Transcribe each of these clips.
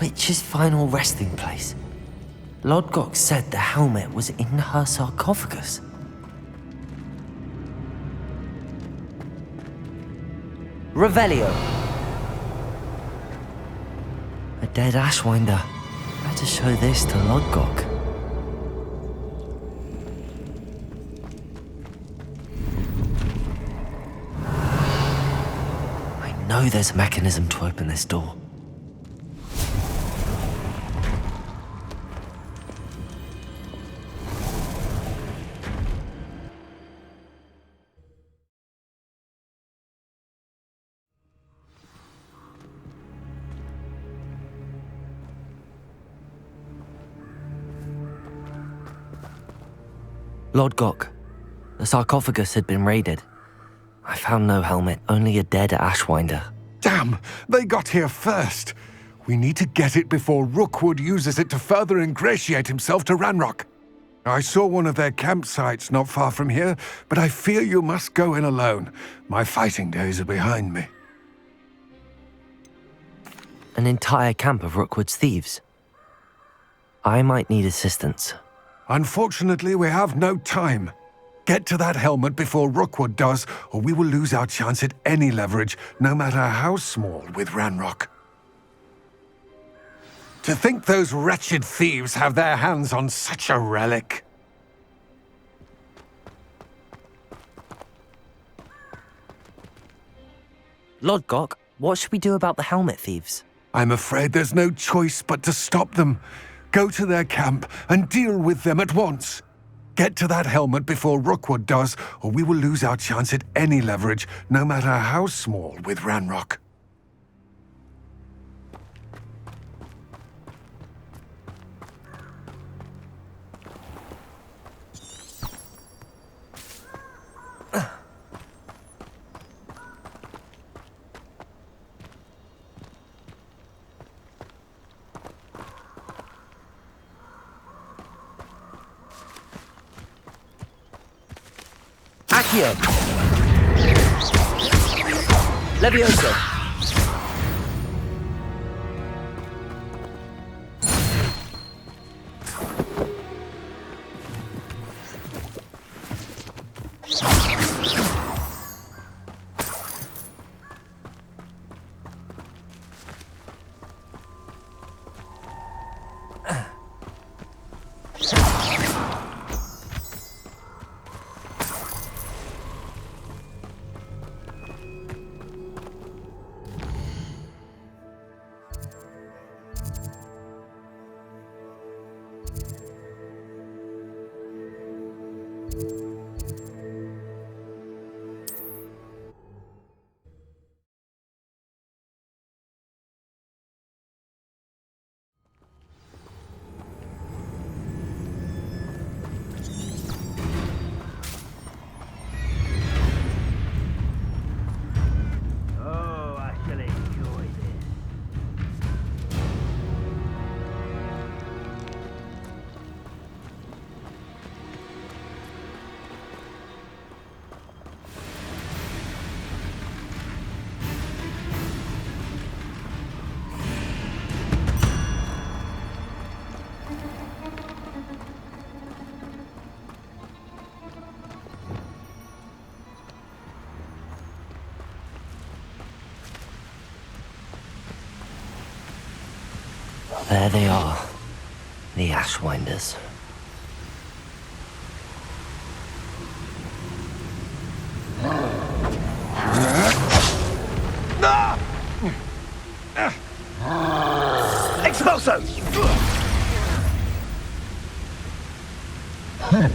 witch's final resting place. Lodgok said the helmet was in her sarcophagus. Revelio. A dead Ashwinder. Better show this to Lodgok. I know there's a mechanism to open this door. Lodgok, the sarcophagus had been raided. I found no helmet, only a dead Ashwinder. Damn! They got here first! We need to get it before Rookwood uses it to further ingratiate himself to Ranrock. I saw one of their campsites not far from here, but I fear you must go in alone. My fighting days are behind me. An entire camp of Rookwood's thieves. I might need assistance. Unfortunately, we have no time. Get to that helmet before Rookwood does, or we will lose our chance at any leverage, no matter how small, with Ranrock. To think those wretched thieves have their hands on such a relic. Lodgok, what should we do about the helmet thieves? I'm afraid there's no choice but to stop them. Go to their camp and deal with them at once. Get to that helmet before Rookwood does, or we will lose our chance at any leverage, no matter how small, with Ranrock. Accio! Levioso! There they are, the Ashwinders. Expulso!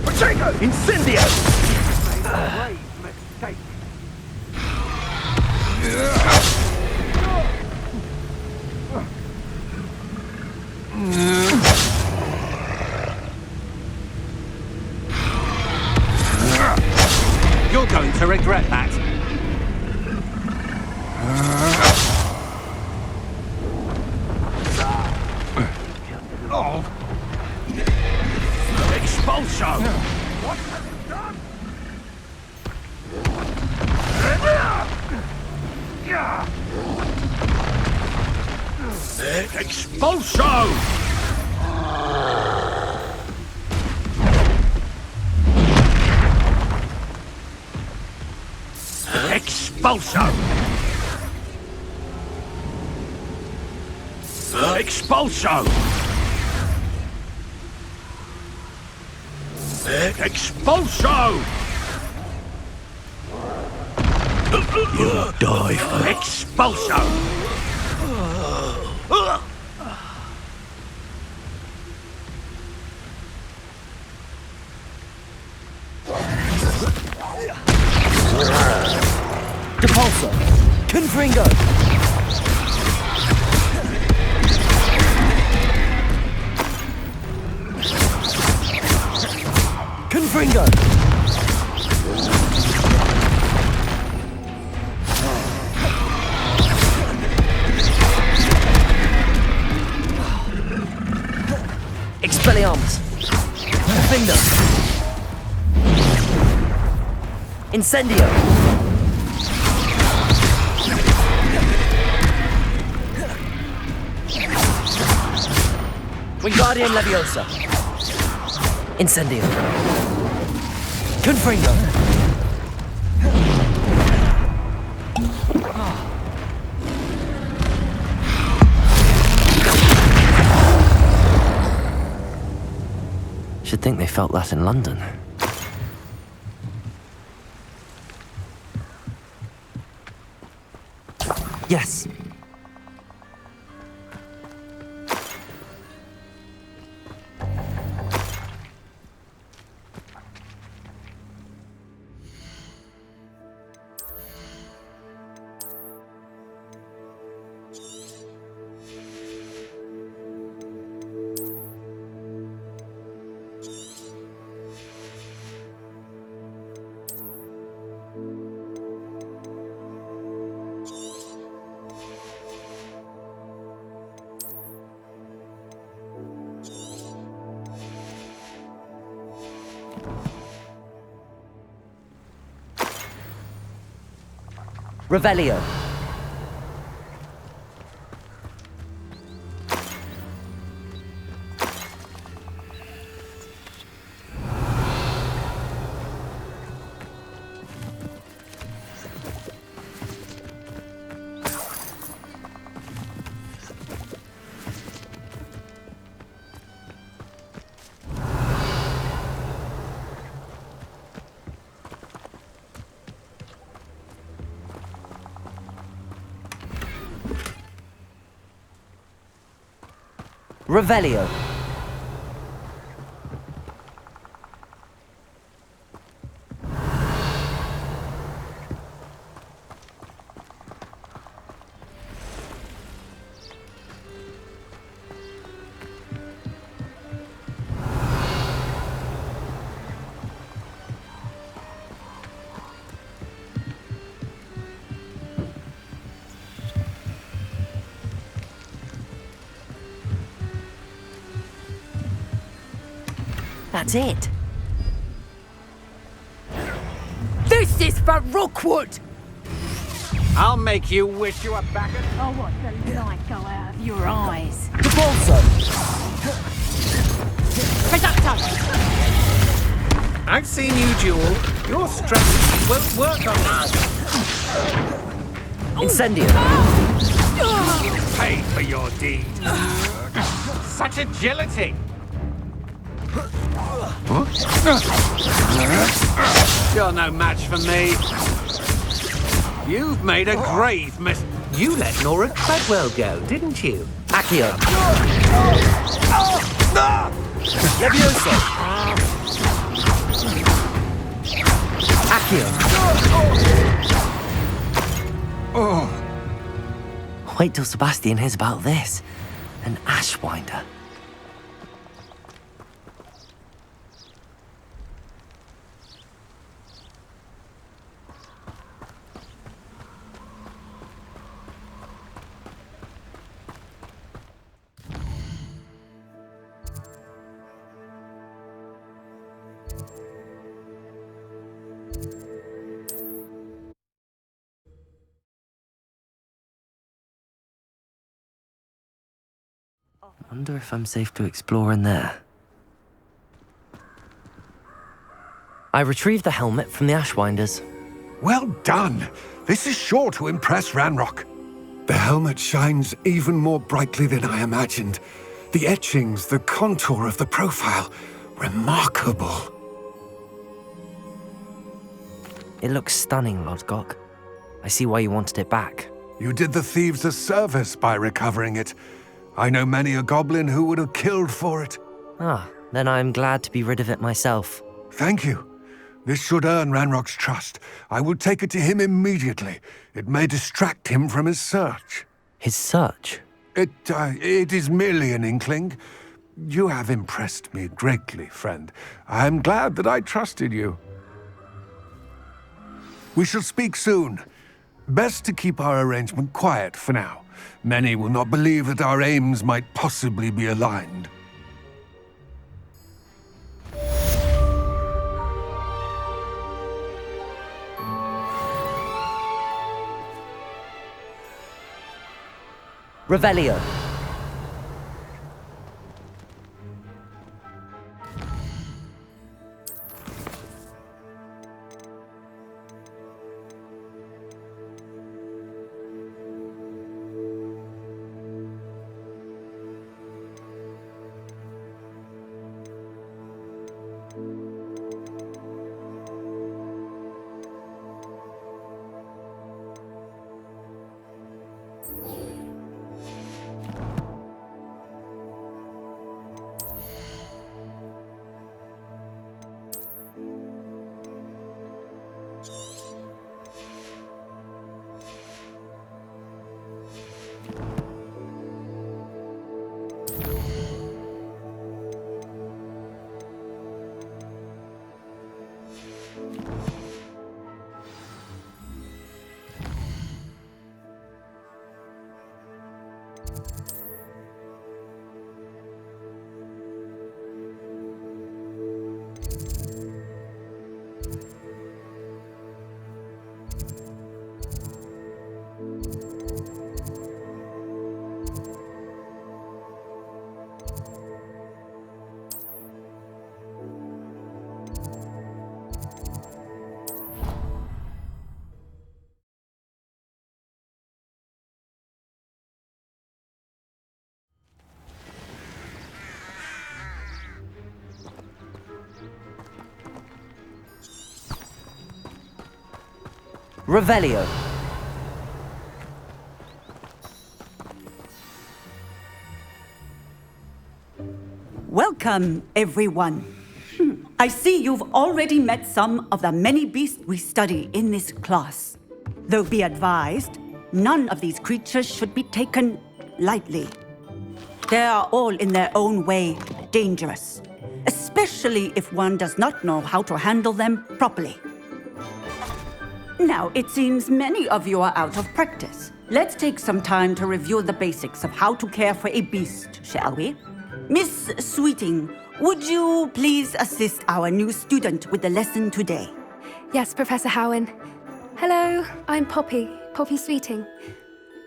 Pacheco! Incendio! You're going to regret that. Expulso! What have you done? Expulso! Expulso! Expulso! Expulso! You'll die for it. Expulso! Depulso! Confringo! Confringo! Expelliarmus! Defender! Incendio! Wingardium Leviosa! Incendio! Confringo! Should think they felt that in London. Yes. Revelio. Revelio. That's it. This is for Rookwood! I'll make you wish you were back at... I want the light go out of your eyes. Depulso. Reducto! I've seen you duel. Your strategy won't work on us. Incendio. Pay for your deed. Such agility. You're no match for me. You've made a grave miss. You let Nora Treadwell go, didn't you? Accio. Leviosa. Accio. Wait till Sebastian hears about this. An Ashwinder. Wonder if I'm safe to explore in there. I retrieved the helmet from the Ashwinders. Well done! This is sure to impress Ranrock. The helmet shines even more brightly than I imagined. The etchings, the contour of the profile, remarkable. It looks stunning, Lodgok. I see why you wanted it back. You did the thieves a service by recovering it. I know many a goblin who would have killed for it. Ah, then I'm glad to be rid of it myself. Thank you. This should earn Ranrock's trust. I will take it to him immediately. It may distract him from his search. His search? It is merely an inkling. You have impressed me greatly, friend. I am glad that I trusted you. We shall speak soon. Best to keep our arrangement quiet for now. Many will not believe that our aims might possibly be aligned. Revelio. Revelio. Welcome, everyone. I see you've already met some of the many beasts we study in this class. Though be advised, none of these creatures should be taken lightly. They are all in their own way dangerous, especially if one does not know how to handle them properly. Now, it seems many of you are out of practice. Let's take some time to review the basics of how to care for a beast, shall we? Miss Sweeting, would you please assist our new student with the lesson today? Yes, Professor Howen. Hello, I'm Poppy Sweeting.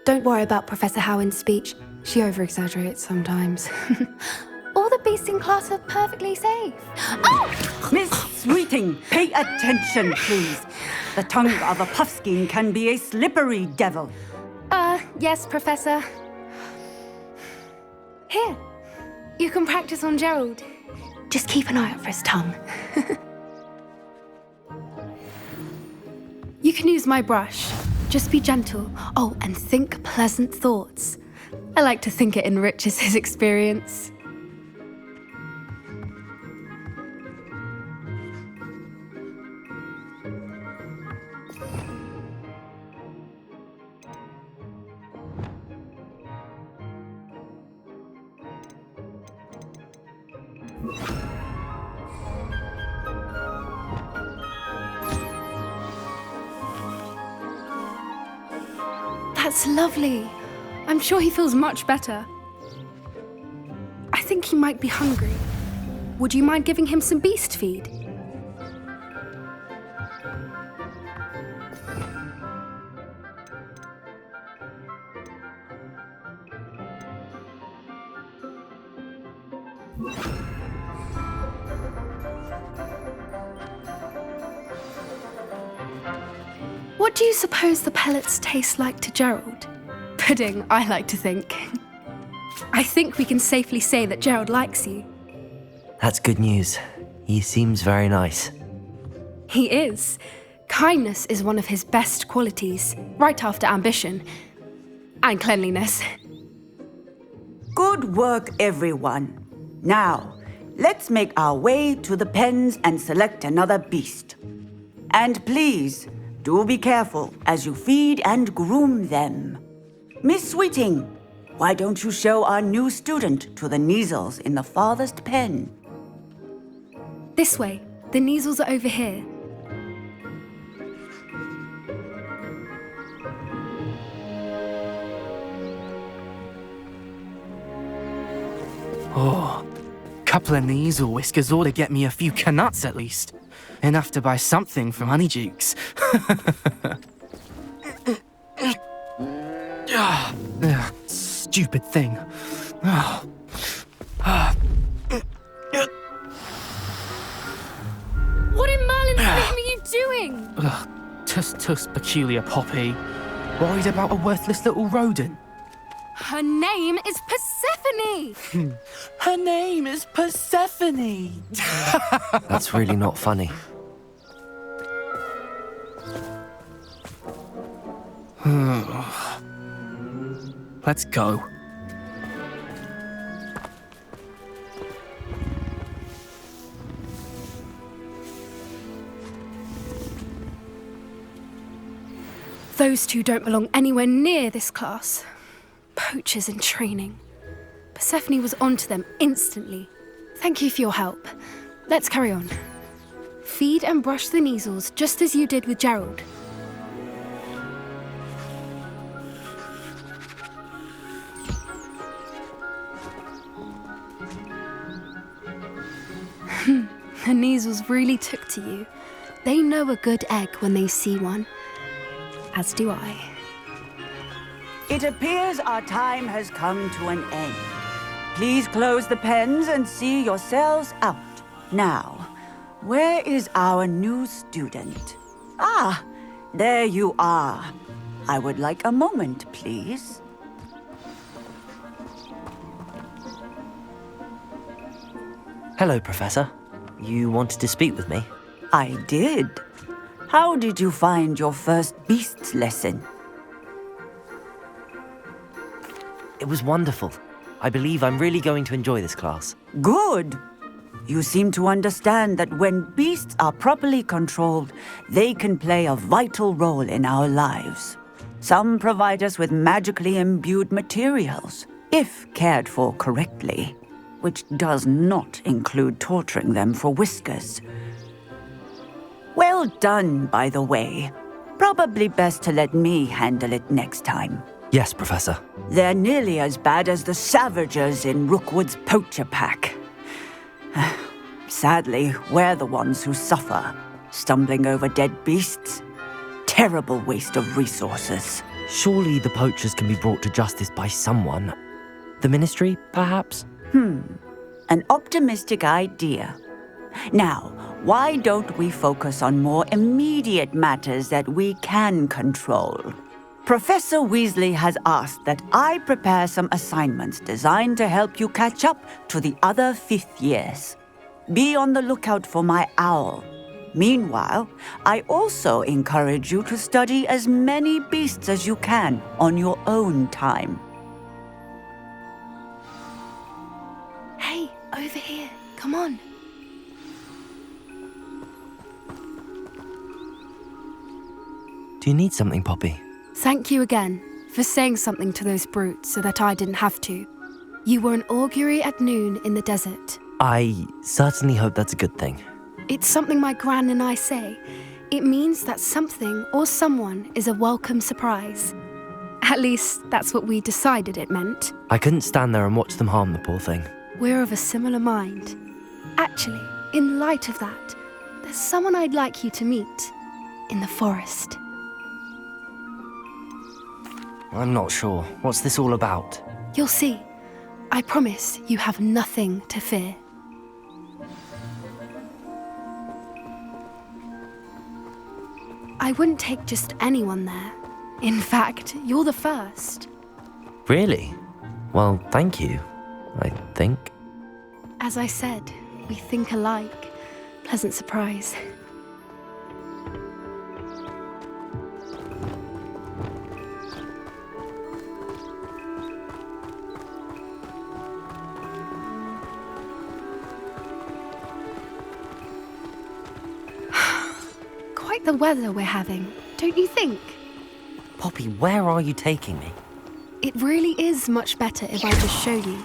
Don't worry about Professor Howen's speech. She over-exaggerates sometimes. All the beasts in class are perfectly safe. Oh! Miss Sweeting, pay attention, please. The tongue of a puffskein can be a slippery devil. Yes, Professor. Here, you can practice on Gerald. Just keep an eye out for his tongue. You can use my brush. Just be gentle. Oh, and think pleasant thoughts. I like to think it enriches his experience. That's lovely. I'm sure he feels much better. I think he might be hungry. Would you mind giving him some beast feed? What do you suppose the pellets taste like to Gerald? Pudding, I like to think. I think we can safely say that Gerald likes you. That's good news. He seems very nice. He is. Kindness is one of his best qualities, right after ambition. And cleanliness. Good work, everyone. Now, let's make our way to the pens and select another beast. And please, do be careful as you feed and groom them. Miss Sweeting, why don't you show our new student to the Neasels in the farthest pen? This way. The Neasels are over here. Oh, couple of Neasel whiskers ought to get me a few canuts at least. Enough to buy something from Honeydukes. Stupid thing. What in Merlin's name are you doing? Tuss peculiar Poppy. Worried about a worthless little rodent. Her name is Persephone! Her name is Persephone! That's really not funny. Let's go. Those two don't belong anywhere near this class. Poachers in training. Persephone was onto them instantly. Thank you for your help. Let's carry on. Feed and brush the Neasels just as you did with Gerald. The Neasels really took to you. They know a good egg when they see one. As do I. It appears our time has come to an end. Please close the pens and see yourselves out. Now, where is our new student? Ah, there you are. I would like a moment, please. Hello, Professor. You wanted to speak with me? I did. How did you find your first beasts lesson? It was wonderful. I believe I'm really going to enjoy this class. Good. You seem to understand that when beasts are properly controlled, they can play a vital role in our lives. Some provide us with magically imbued materials, if cared for correctly, which does not include torturing them for whiskers. Well done, by the way. Probably best to let me handle it next time. Yes, Professor. They're nearly as bad as the Savagers in Rookwood's poacher pack. Sadly, we're the ones who suffer, stumbling over dead beasts. Terrible waste of resources. Surely the poachers can be brought to justice by someone. The Ministry, perhaps? An optimistic idea. Now, why don't we focus on more immediate matters that we can control? Professor Weasley has asked that I prepare some assignments designed to help you catch up to the other fifth years. Be on the lookout for my owl. Meanwhile, I also encourage you to study as many beasts as you can on your own time. Hey, over here. Come on. Do you need something, Poppy? Thank you again for saying something to those brutes so that I didn't have to. You were an augury at noon in the desert. I certainly hope that's a good thing. It's something my gran and I say. It means that something or someone is a welcome surprise. At least, that's what we decided it meant. I couldn't stand there and watch them harm the poor thing. We're of a similar mind. Actually, in light of that, there's someone I'd like you to meet. In the forest. I'm not sure. What's this all about? You'll see. I promise you have nothing to fear. I wouldn't take just anyone there. In fact, you're the first. Really? Well, thank you, I think. As I said, we think alike. Pleasant surprise. Quite the weather we're having, don't you think? Poppy, where are you taking me? It really is much better if I just show you.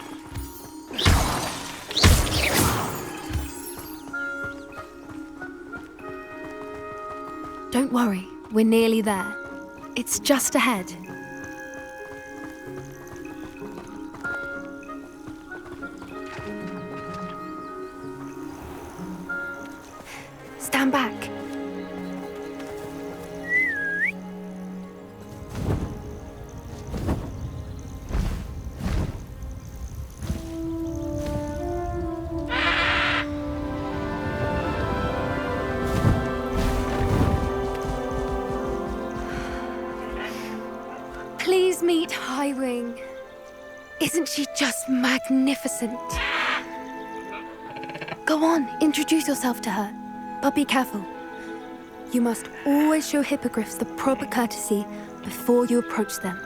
Don't worry, we're nearly there. It's just ahead. Stand back. Please meet Highwing. Isn't she just magnificent? Go on, introduce yourself to her. But be careful. You must always show hippogriffs the proper courtesy before you approach them.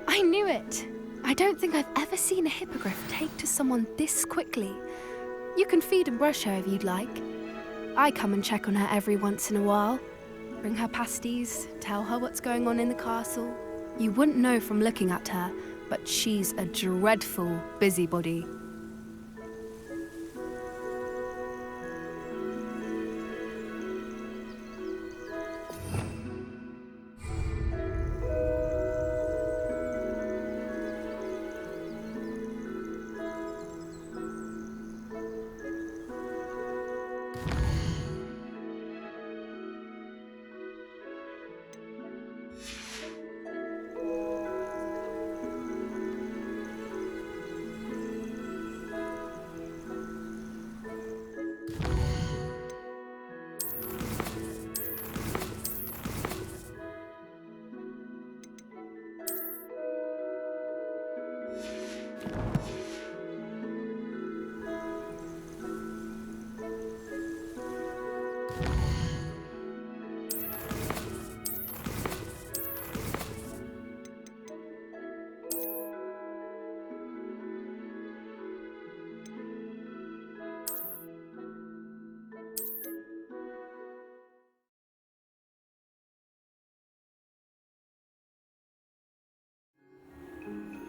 I knew it! I don't think I've ever seen a hippogriff take to someone this quickly. You can feed and brush her if you'd like. I come and check on her every once in a while. Bring her pasties, tell her what's going on in the castle. You wouldn't know from looking at her, but she's a dreadful busybody.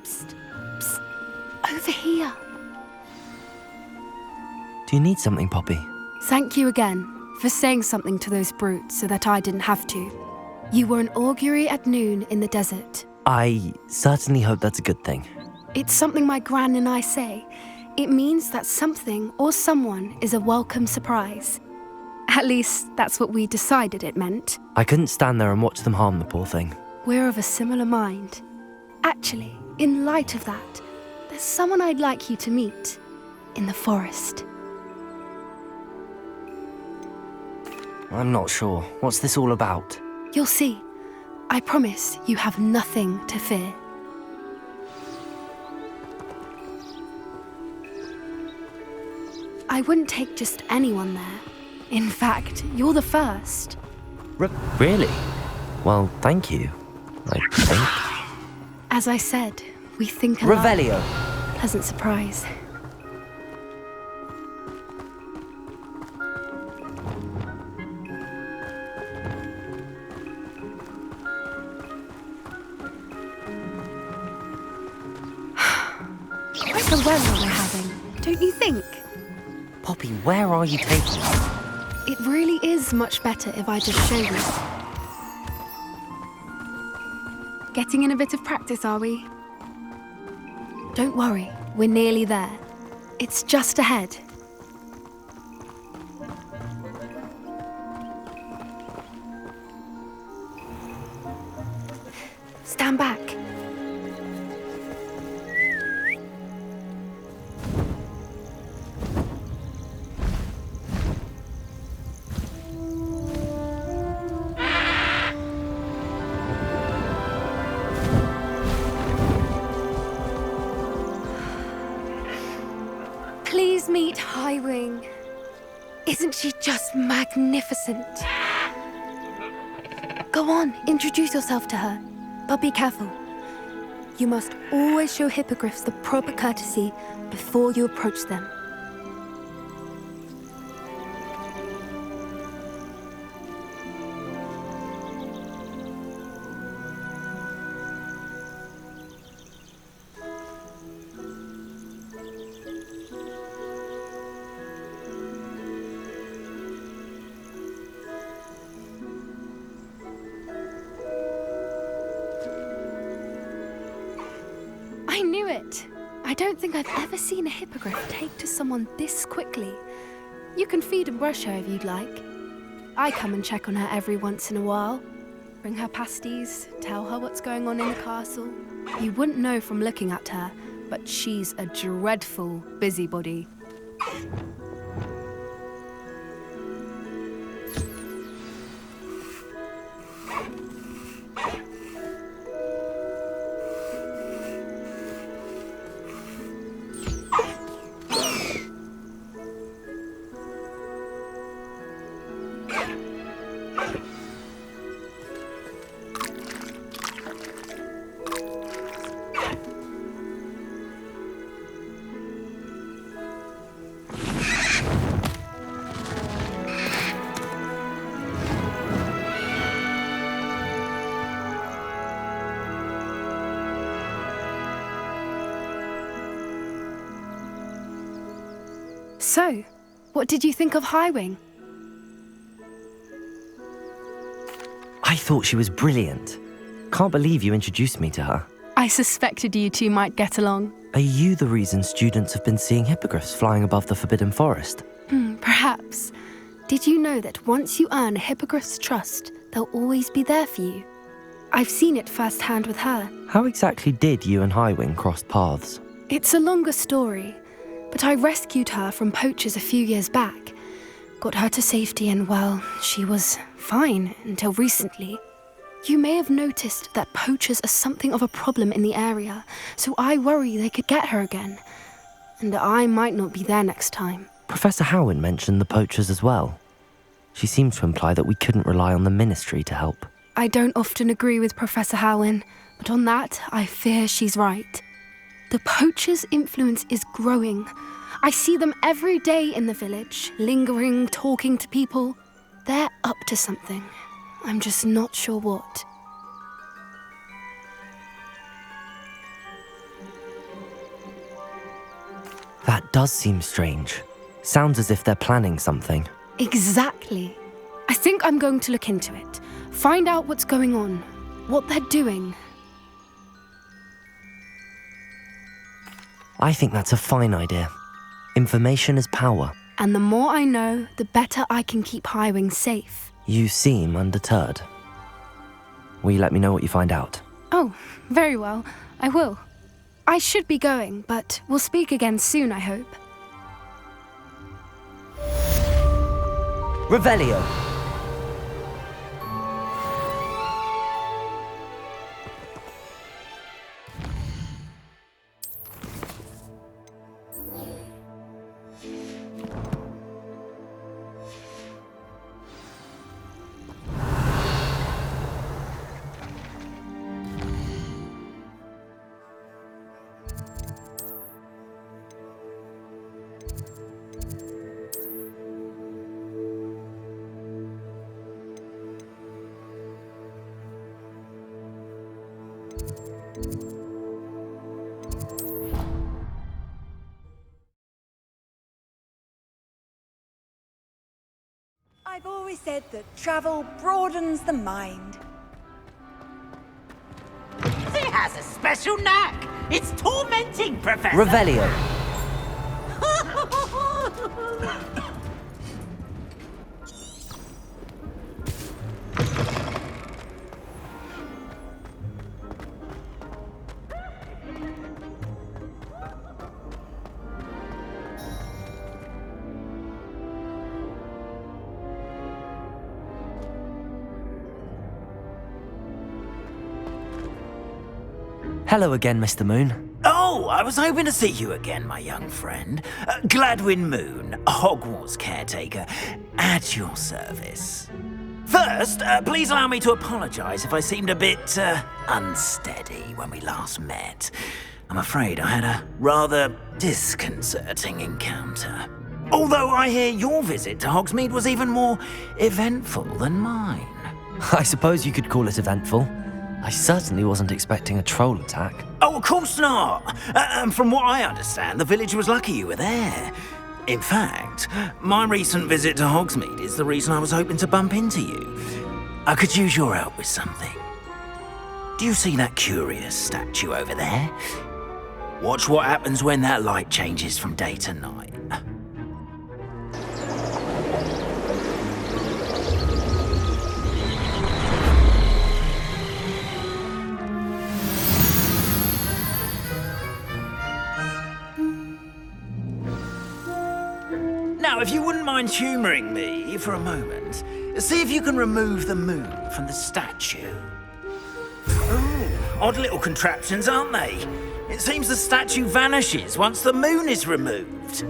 Psst, psst, over here. Do you need something, Poppy? Thank you again for saying something to those brutes so that I didn't have to. You were an augury at noon in the desert. I certainly hope that's a good thing. It's something my gran and I say. It means that something or someone is a welcome surprise. At least, that's what we decided it meant. I couldn't stand there and watch them harm the poor thing. We're of a similar mind. Actually, in light of that, there's someone I'd like you to meet in the forest. I'm not sure. What's this all about? You'll see. I promise you have nothing to fear. I wouldn't take just anyone there. In fact, you're the first. Really? Well, thank you, I think. As I said, we think alike. Revelio! Pleasant surprise. Quite the weather we're having, don't you think? Poppy, where are you taking me? It really is much better if I just show you. Getting in a bit of practice, are we? Don't worry, we're nearly there. It's just ahead. Stand back. Please meet Highwing. Isn't she just magnificent? Go on, introduce yourself to her. But be careful. You must always show hippogriffs the proper courtesy before you approach them. I knew it! I don't think I've ever seen a hippogriff take to someone this quickly. You can feed and brush her if you'd like. I come and check on her every once in a while. Bring her pasties, tell her what's going on in the castle. You wouldn't know from looking at her, but she's a dreadful busybody. So, what did you think of Highwing? I thought she was brilliant. Can't believe you introduced me to her. I suspected you two might get along. Are you the reason students have been seeing hippogriffs flying above the Forbidden Forest? Perhaps. Did you know that once you earn a hippogriff's trust, they'll always be there for you? I've seen it firsthand with her. How exactly did you and Highwing cross paths? It's a longer story, but I rescued her from poachers a few years back. Got her to safety and, well, she was fine until recently. You may have noticed that poachers are something of a problem in the area, so I worry they could get her again. And I might not be there next time. Professor Howin mentioned the poachers as well. She seemed to imply that we couldn't rely on the ministry to help. I don't often agree with Professor Howin, but on that, I fear she's right. The poachers' influence is growing. I see them every day in the village, lingering, talking to people. They're up to something. I'm just not sure what. That does seem strange. Sounds as if they're planning something. Exactly. I think I'm going to look into it. Find out what's going on, what they're doing. I think that's a fine idea. Information is power. And the more I know, the better I can keep Highwing safe. You seem undeterred. Will you let me know what you find out? Oh, very well. I will. I should be going, but we'll speak again soon, I hope. Revelio! I've always said that travel broadens the mind. It has a special knack. It's tormenting, Professor. Revelio. Hello again, Mr. Moon. Oh, I was hoping to see you again, my young friend. Gladwin Moon, Hogwarts caretaker, at your service. First, please allow me to apologise if I seemed a bit unsteady when we last met. I'm afraid I had a rather disconcerting encounter. Although I hear your visit to Hogsmeade was even more eventful than mine. I suppose you could call it eventful. I certainly wasn't expecting a troll attack. Oh, of course not. From what I understand, the village was lucky you were there. In fact, my recent visit to Hogsmeade is the reason I was hoping to bump into you. I could use your help with something. Do you see that curious statue over there? Watch what happens when that light changes from day to night. Now, if you wouldn't mind humouring me for a moment, see if you can remove the moon from the statue. Ooh, odd little contraptions, aren't they? It seems the statue vanishes once the moon is removed,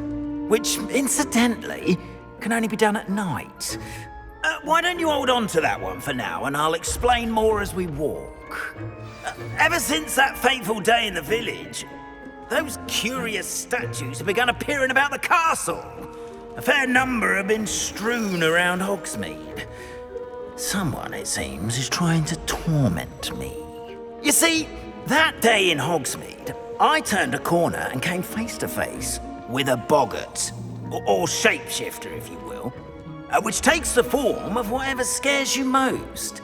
which, incidentally, can only be done at night. Why don't you hold on to that one for now, and I'll explain more as we walk. Ever since that fateful day in the village, those curious statues have begun appearing about the castle. A fair number have been strewn around Hogsmeade. Someone, it seems, is trying to torment me. You see, that day in Hogsmeade, I turned a corner and came face to face with a boggart, or shapeshifter, if you will, which takes the form of whatever scares you most.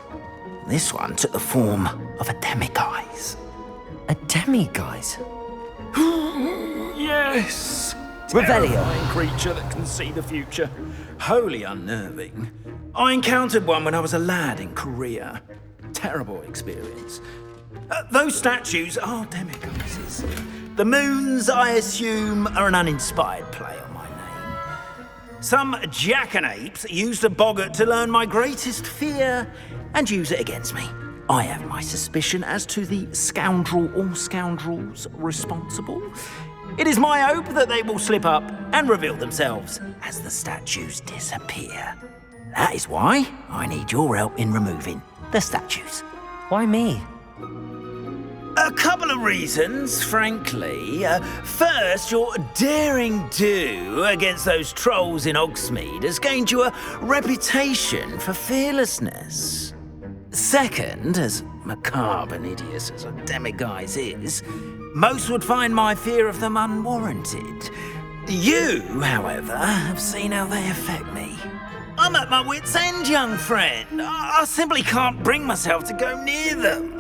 This one took the form of a demiguise. A demiguise? Yes! Revelio. Terrifying creature that can see the future. Wholly unnerving. I encountered one when I was a lad in Korea. Terrible experience. Those statues are demiguises. The moons, I assume, are an uninspired play on my name. Some jackanapes used a boggart to learn my greatest fear and use it against me. I have my suspicion as to the scoundrel or scoundrels responsible. It is my hope that they will slip up and reveal themselves as the statues disappear. That is why I need your help in removing the statues. Why me? A couple of reasons, frankly. First, your daring do against those trolls in Hogsmeade has gained you a reputation for fearlessness. Second, as macabre and hideous as a demiguise is, most would find my fear of them unwarranted. You, however, have seen how they affect me. I'm at my wit's end, young friend. I simply can't bring myself to go near them.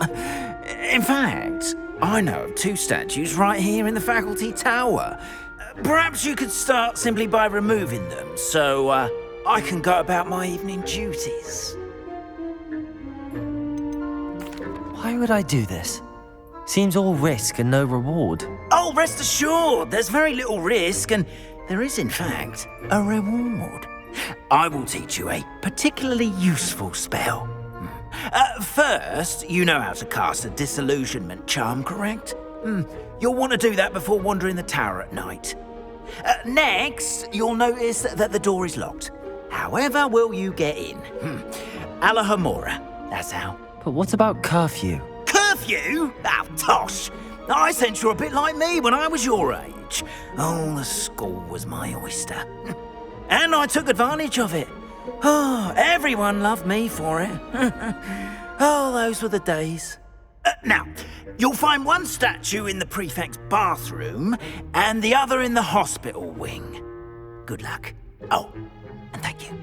In fact, I know of two statues right here in the faculty tower. Perhaps you could start simply by removing them, so I can go about my evening duties. Why would I do this? Seems all risk and no reward. Oh, rest assured, there's very little risk, and there is, in fact, a reward. I will teach you a particularly useful spell. First, you know how to cast a disillusionment charm, correct? You'll want to do that before wandering the tower at night. Next, you'll notice that the door is locked. However will you get in? Alahomora, that's how. But what about curfew? Curfew? Oh, tosh. I sense you're a bit like me when I was your age. Oh, the school was my oyster. And I took advantage of it. Oh, everyone loved me for it. Oh, those were the days. Now, you'll find one statue in the prefect's bathroom and the other in the hospital wing. Good luck. Oh, and thank you.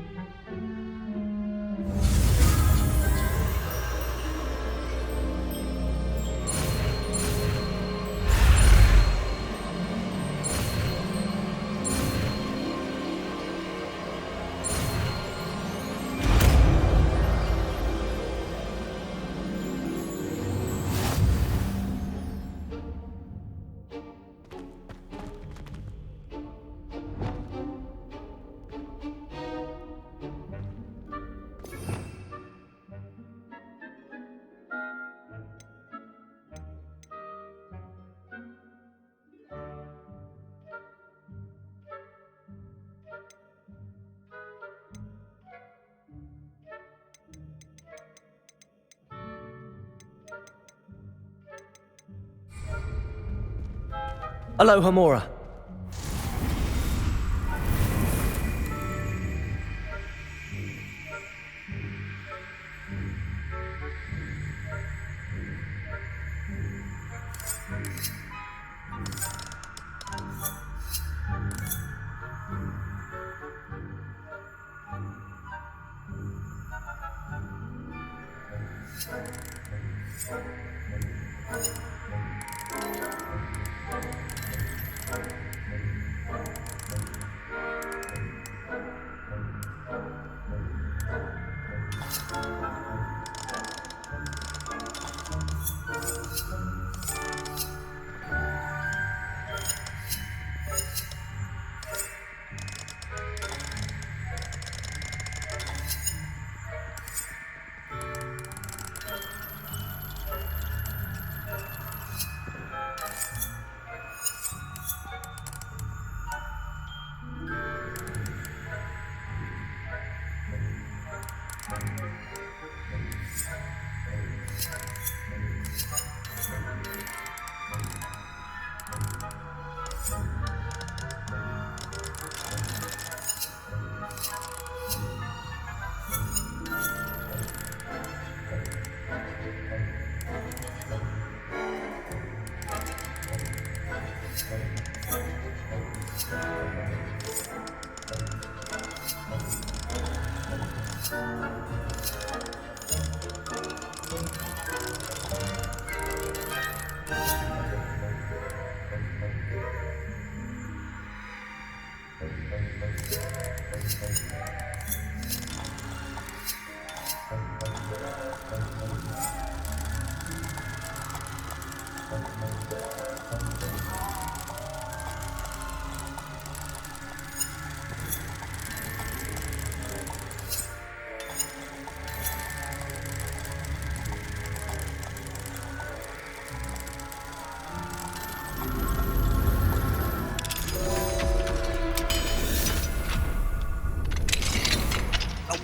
Aloha, Mora.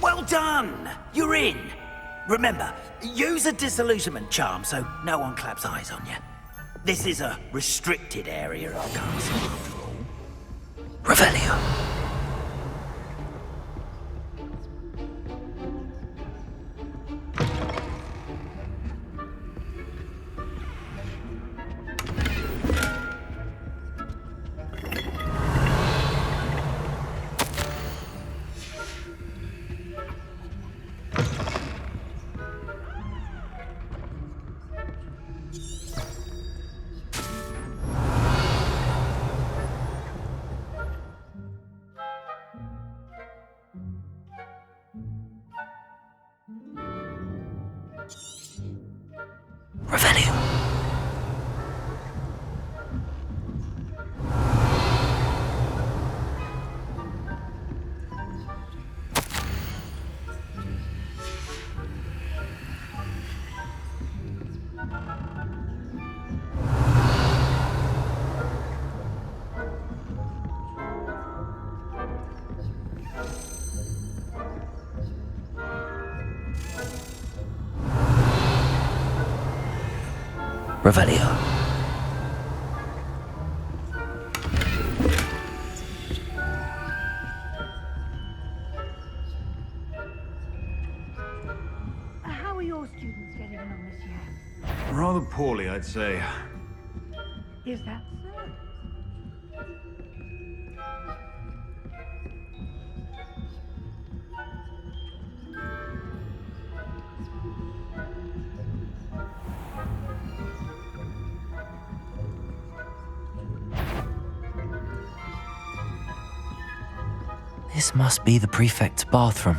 Well done! You're in! Remember, use a disillusionment charm so no one claps eyes on you. This is a restricted area of the castle, after all. Revelio. Revelio. Revelio. How are your students getting along this year? Rather poorly, I'd say. Is that so? This must be the prefect's bathroom.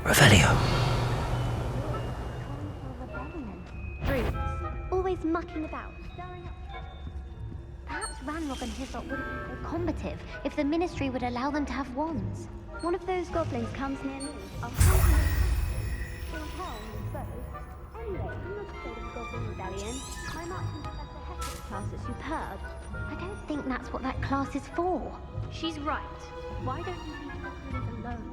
Revelio. Brutes, always mucking about, stirring up. Perhaps Ranrock and Hislop wouldn't be so combative if the Ministry would allow them to have wands. One of those goblins comes near me. I'll tell him. Anyway, I'm not afraid of the Goblin Rebellion. My March and Professor Hector's class is superb. I don't think that's what that class is for. She's right. Why don't you leave Goblins alone?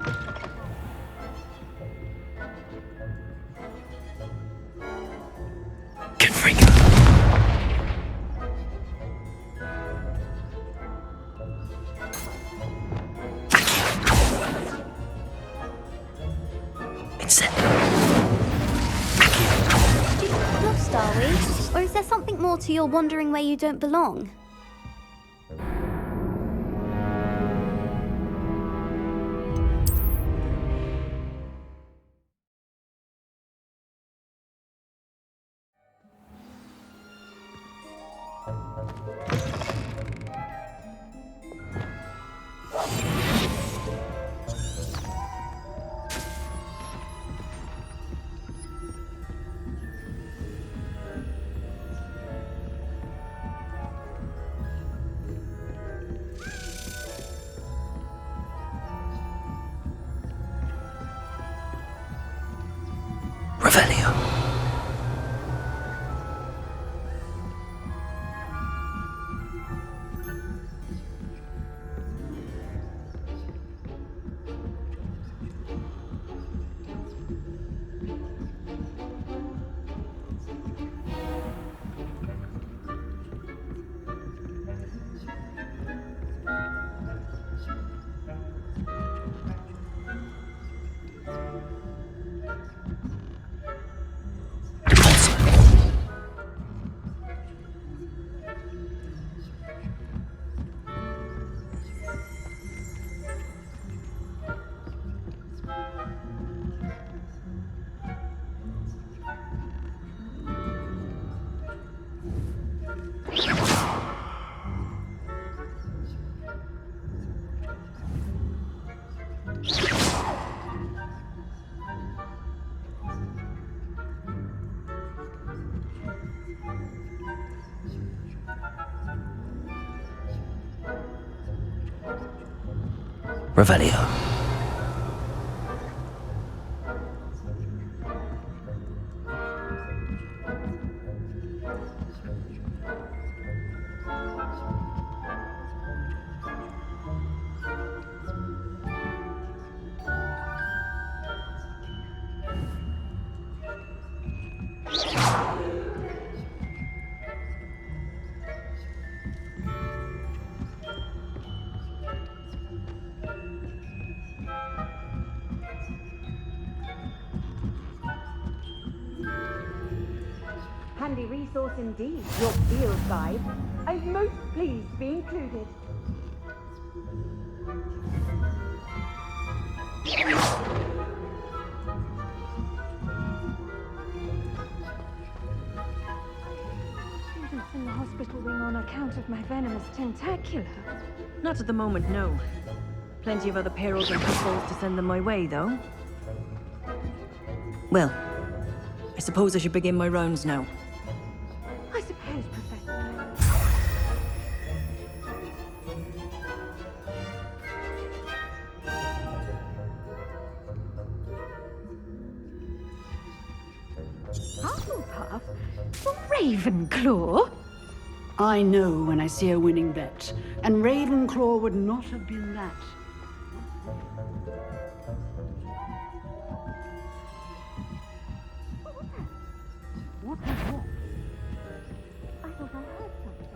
Lost, are we? Or is there something more to your wandering where you don't belong? Revelio. Revelio. Handy resource indeed, your field guide. I'm most pleased to be included. account of my venomous tentacula. Not at the moment, no. Plenty of other perils and pitfalls to send them my way, though. Well, I suppose I should begin my rounds now. I suppose, Professor. Hufflepuff? Ravenclaw? I know when I see a winning bet, and Ravenclaw would not have been that. What was that? I thought I heard something.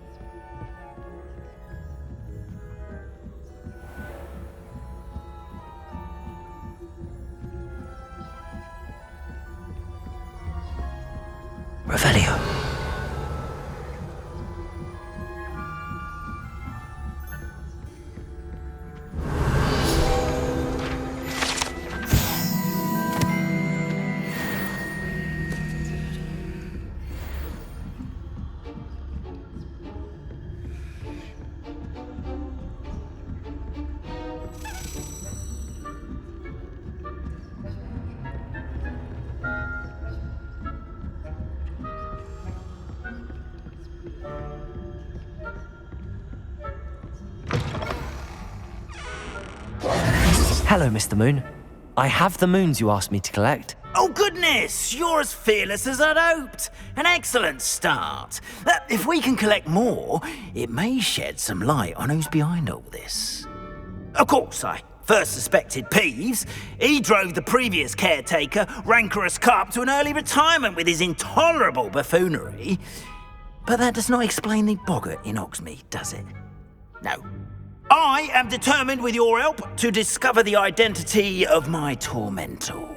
Revelio. Hello, Mr. Moon. I have the moons you asked me to collect. Oh goodness, you're as fearless as I'd hoped. An excellent start. If we can collect more, it may shed some light on who's behind all this. Of course, I first suspected Peeves. He drove the previous caretaker, Rancorous Carp, to an early retirement with his intolerable buffoonery. But that does not explain the boggart in Hogsmeade, does it? No. I am determined, with your help, to discover the identity of my tormentor.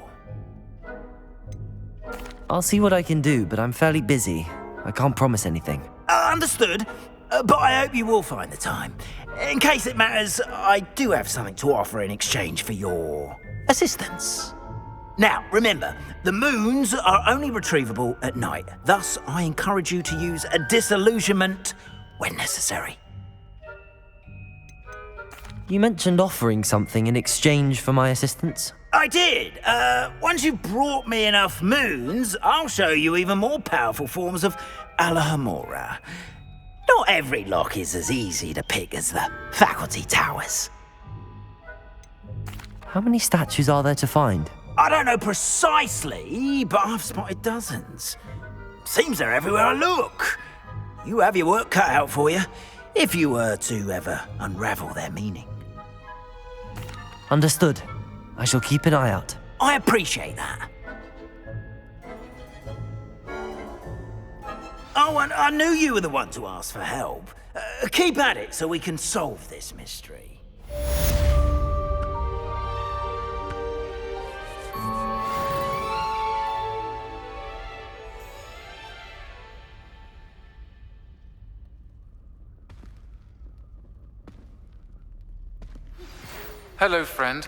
I'll see what I can do, but I'm fairly busy. I can't promise anything. Understood, but I hope you will find the time. In case it matters, I do have something to offer in exchange for your assistance. Now, remember, the moons are only retrievable at night. Thus, I encourage you to use a disillusionment when necessary. You mentioned offering something in exchange for my assistance? I did. Once you've brought me enough moons, I'll show you even more powerful forms of Alohomora. Not every lock is as easy to pick as the faculty towers. How many statues are there to find? I don't know precisely, but I've spotted dozens. Seems they're everywhere I look. You have your work cut out for you, if you were to ever unravel their meaning. Understood. I shall keep an eye out. I appreciate that. Oh, and I knew you were the one to ask for help. Keep at it so we can solve this mystery. Hello, friend.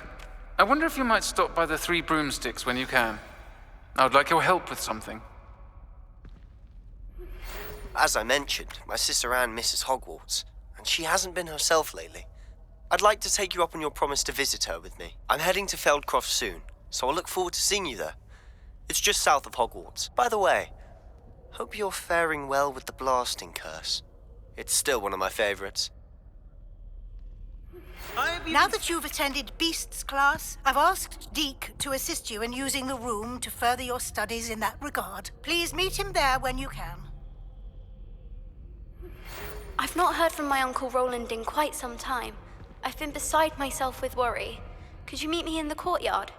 I wonder if you might stop by the Three Broomsticks when you can. I would like your help with something. As I mentioned, my sister Anne misses Hogwarts, and she hasn't been herself lately. I'd like to take you up on your promise to visit her with me. I'm heading to Feldcroft soon, so I'll look forward to seeing you there. It's just south of Hogwarts. By the way, hope you're faring well with the blasting curse. It's still one of my favorites. Now that you've attended Beasts class, I've asked Deke to assist you in using the room to further your studies in that regard. Please meet him there when you can. I've not heard from my Uncle Roland in quite some time. I've been beside myself with worry. Could you meet me in the courtyard?